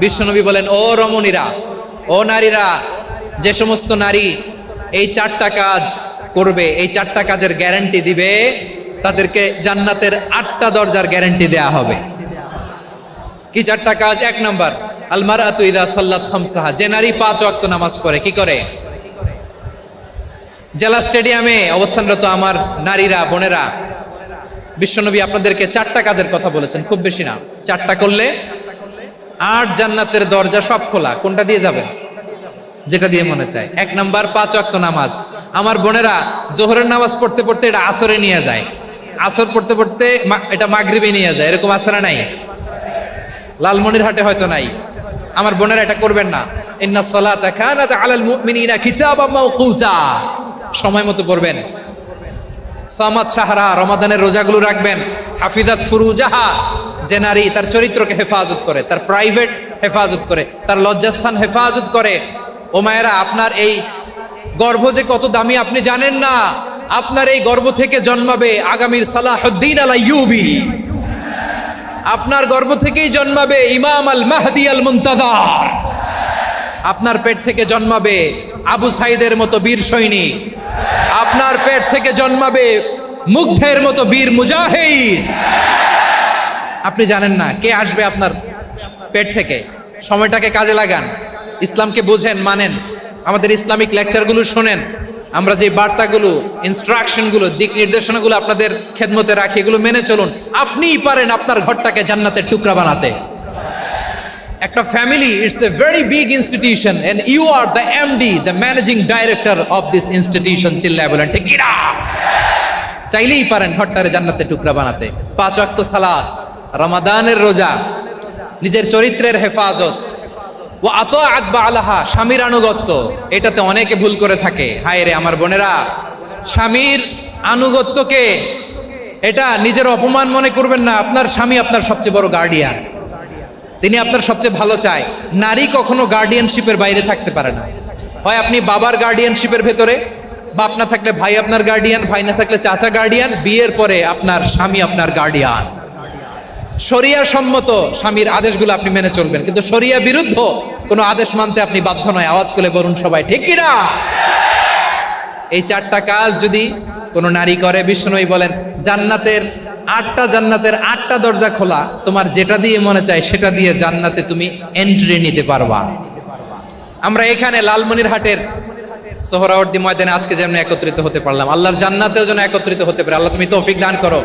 বিশ্বনবী বলেন, ও রমণীরা, ও নারীরা, যে সমস্ত নারী এই 4টা কাজ করবে, এই 4টা কাজের গ্যারান্টি দিবে, তাদেরকে জান্নাতের 8টা দরজার গ্যারান্টি দেয়া হবে। কি 4টা কাজ? 1 নাম্বার, আল মারআতু ইযা সাল্লাত খামসাহা, যে নারী 5 ওয়াক্ত নামাজ পড়ে। কি করে? জেলা স্টেডিয়ামে অবস্থানরত আমার নারীরা, বোনেরা, বিশ্বনবী আপনাদেরকে 4টা কাজের কথা বলেছেন, খুব বেশি না। 4টা করলে 8 জান্নাতের দরজা সব খোলা। কোনটা দিয়ে যাবেন? যেটা দিয়ে মনে চায়। 1 নাম্বার 5 ওয়াক্ত নামাজ। আমার বোনেরা জোহরের নামাজ পড়তে পড়তে এটা আসরে নিয়ে যায়, আসর পড়তে পড়তে এটা মাগরিবে নিয়ে যায়। এরকম আসরা নাই? লালমনিরহাটে হয়তো নাই। আমার বোনেরা এটা করবেন না। ইন্নাস সালাতা কানাত আলাল মুমিনিনা কিতাবাম মাওকুতা, সময় মতো পড়বেন। সামাত শাহরা, রমাদানের রোজাগুলো রাখবেন। হাফিজাত ফুরুজাহা, যে নারী তার চরিত্রকে হেফাজত করে, তার প্রাইভেট হেফাজত করে, তার লজ্জাস্থান হেফাজত করে। ও মায়েরা, আপনার এই গর্ভ যে কত দামি আপনি জানেন না। আপনার এই গর্ভ থেকে জন্মাবে আগামীর সালাহুদ্দিন আল আইয়ুবী। আপনার গর্ভ থেকেই জন্মাবে ইমাম আল মাহদি আল মুনতাজার। আপনার পেট থেকে জন্মাবে আবু সাইদের মতো বীর সৈনিক। আপনার পেট থেকে জন্মাবে মুগ্ধের মতো বীর মুজাহিদ। আপনি জানেন না কে আসবে আপনার পেট থেকে। সময়টাকে কাজে লাগান, ইসলামকে বুঝেন, মানেন, আমাদের ইসলামিক লেকচারগুলো শোনেন। আমরা যে বার্তাগুলো, ইনস্ট্রাকশনগুলো, দিক নির্দেশনাগুলো আপনাদের খেদমতে রাখি, এগুলো মেনে চলুন। আপনিই পারেন আপনার ঘরটাকে জান্নাতের টুকরা বানাতে। একটা family, it's a very big institution and you are the MD, the managing director of this institution. চিল্লায় বলেন ঠিক কিনা? চাইলেই পারেন ঘরটারে জান্নাতের টুকরা বানাতে। 5 ওয়াক্ত সালাত, রমাদানের রোজা, নিজের চরিত্রের হেফাজত, ও আতাআত বালাহা, স্বামীর আনুগত্য। এটাতে অনেকে ভুল করে থাকে। হায় রে আমার বোনেরা, স্বামীর আনুগত্যকে এটা নিজের অপমান মনে করবেন না। আপনার স্বামী আপনার সবচেয়ে বড় গার্ডিয়ান, তিনি আপনার সবচেয়ে ভালো চায়। নারী কখনো গার্ডিয়ানশিপের বাইরে থাকতে পারে না। হয় আপনি বাবার গার্ডিয়ানশিপের ভেতরে, বাপ না থাকলে ভাই আপনার গার্ডিয়ান, ভাই না থাকলে চাচা গার্ডিয়ান, বিয়ের পরে আপনার স্বামী আপনার গার্ডিয়ান। শরিয়া সম্মত স্বামীর আদেশগুলো আপনি মেনে চলবেন, কিন্তু শরিয়া বিরুদ্ধ কোনো আদেশ মানতে আপনি বাধ্য নয়। আওয়াজ করে বলুন সবাই ঠিক কিনা? এই 4টা কাজ যদি কোনো নারী করে, বিষ্ণুই বলেন জান্নাতের 8টা দরজা খোলা। তোমার যেটা দিয়ে মনে চায় সেটা দিয়ে জান্নাতে তুমি এন্ট্রি নিতে পারবা। আমরা এখানে লালমনিরহাটের সোহরাওয়ার্দী ময়দানে আজকে যেমন একত্রিত হতে পারলাম, আল্লাহর জান্নাতেও যেন একত্রিত হতে পারে। আল্লাহ তুমি তৌফিক দান করো।